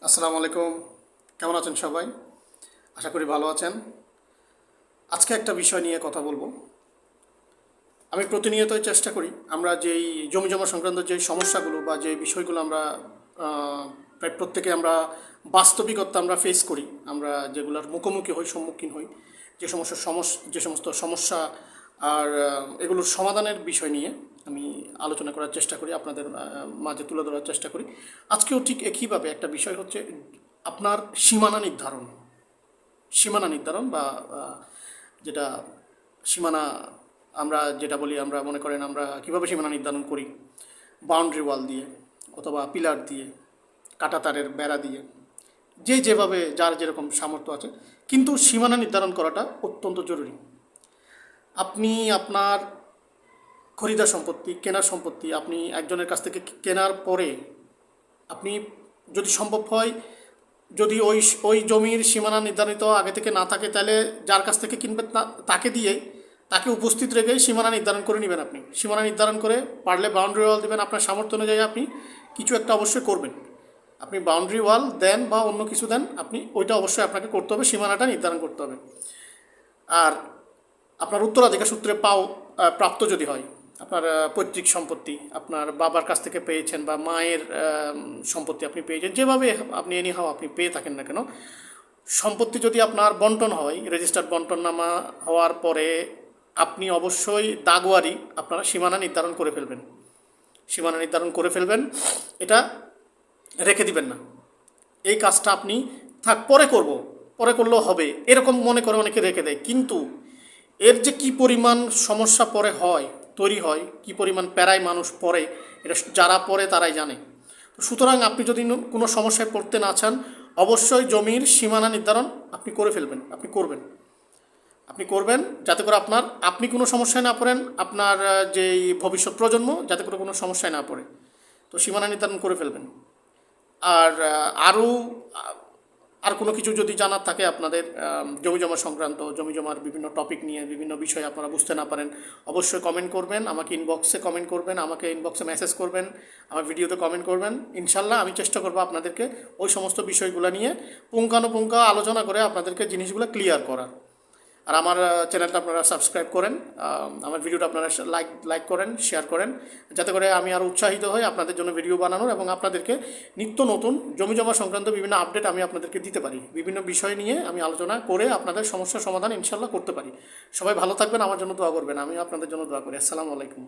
আসসালামু আলাইকুম। কেমন আছেন সবাই? আশা করি ভালো আছেন। আজকে একটা বিষয় নিয়ে কথা বলবো। আমি প্রতিনিয়তই চেষ্টা করি আমরা যেই জমি জমা সংক্রান্ত যেই সমস্যাগুলো বা যে বিষয়গুলো আমরা আহ, প্রায় প্রত্যেকে আমরা বাস্তবিকতা আমরা ফেস করি, আমরা যেগুলোর মুখোমুখি হই, সম্মুখীন হই, যে সমস্ত সমস্যা আর এগুলোর সমাধানের বিষয় নিয়ে আমি আলোচনা করার চেষ্টা করি, আপনাদের মাঝে তুলে ধরার চেষ্টা করি। আজকেও ঠিক একইভাবে একটা বিষয় হচ্ছে আপনার সীমানা নির্ধারণ। সীমানা নির্ধারণ বা যেটা সীমানা আমরা যেটা বলি, আমরা মনে করেন আমরা কীভাবে সীমানা নির্ধারণ করি, বাউন্ডারি ওয়াল দিয়ে অথবা পিলার দিয়ে, কাঁটা তারের বেড়া দিয়ে, যে যেভাবে যার যেরকম সামর্থ্য আছে, কিন্তু সীমানা নির্ধারণ করাটা অত্যন্ত জরুরি। আপনি আপনার খরিদার সম্পত্তি, কেনার সম্পত্তি, আপনি একজনের কাছ থেকে কেনার পরে আপনি যদি সম্ভব হয়, যদি ওই ওই জমির সীমানা নির্ধারিত আগে থেকে না থাকে, তাহলে যার কাছ থেকে কিনবেন তাকে দিয়ে, তাকে উপস্থিত রেখে সীমানা নির্ধারণ করে নেবেন। আপনি সীমানা নির্ধারণ করে পারলে বাউন্ডারি ওয়াল দেবেন, আপনার সামর্থ্য অনুযায়ী আপনি কিছু একটা অবশ্যই করবেন। আপনি বাউন্ডারি ওয়াল দেন বা অন্য কিছু দেন, আপনি ওইটা অবশ্যই আপনাকে করতে হবে, সীমানাটা নির্ধারণ করতে হবে। আর আপনার উত্তরাধিকার সূত্রে প্রাপ্ত যদি হয়, আপনার পৈতৃক সম্পত্তি আপনার বাবার কাছ থেকে পেয়েছেন বা মায়ের সম্পত্তি আপনি পেয়েছেন, যেভাবে আপনি এনি হাও আপনি পেয়ে থাকেন না কেন, সম্পত্তি যদি আপনার বন্টন হয়, রেজিস্টার্ড বন্টননামা হওয়ার পরে আপনি অবশ্যই দাগওয়ারি আপনারা সীমানা নির্ধারণ করে ফেলবেন। সীমানা নির্ধারণ করে ফেলবেন, এটা রেখে দিবেন না। এই কাজটা আপনি থাক পরে করব, পরে করলেও হবে, এরকম মনে করে অনেকে রেখে দেয়, কিন্তু এর যে কি পরিমাণ সমস্যা পরে হয়, তৈরি হয়, কি পরিমাণ প্যারায় মানুষ পড়ে, এটা যারা পড়ে তারাই জানে। তো সুতরাং আপনি যদি কোনো সমস্যায় পড়তে না চান, অবশ্যই জমির সীমানা নির্ধারণ আপনি করে ফেলবেন, আপনি করবেন যাতে করে আপনি কোনো সমস্যায় না পড়েন, আপনার যেই ভবিষ্যৎ প্রজন্ম যাতে করে কোনো সমস্যায় না পড়ে। তো সীমানা নির্ধারণ করে ফেলবেন। আর আরও আর কোনো কিছু যদি জানার থাকে আপনাদের, জমি জমা সংক্রান্ত, জমি জমার বিভিন্ন টপিক নিয়ে বিভিন্ন বিষয় আপনারা বুঝতে না পারেন, অবশ্যই কমেন্ট করবেন, আমাকে ইনবক্সে কমেন্ট করবেন, আমাকে ইনবক্সে মেসেজ করবেন, আমার ভিডিওতে কমেন্ট করবেন। ইনশাল্লাহ আমি চেষ্টা করবো আপনাদেরকে ওই সমস্ত বিষয়গুলো নিয়ে পুঙ্খানুপুঙ্খ আলোচনা করে আপনাদেরকে জিনিসগুলো ক্লিয়ার করার। আর আমার চ্যানেলটা আপনারা সাবস্ক্রাইব করেন, আমার ভিডিওটা আপনারা লাইক করেন, শেয়ার করেন, যাতে করে আমি আরও উৎসাহিত হই আপনাদের জন্য ভিডিও বানানোর, এবং আপনাদেরকে নিত্য নতুন জমি জমা সংক্রান্ত বিভিন্ন আপডেট আমি আপনাদেরকে দিতে পারি, বিভিন্ন বিষয় নিয়ে আমি আলোচনা করে আপনাদের সমস্যার সমাধান ইনশাল্লাহ করতে পারি। সবাই ভালো থাকবেন, আমার জন্য দোয়া করবেন, আমিও আপনাদের জন্য দোয়া করি। আসসালামু আলাইকুম।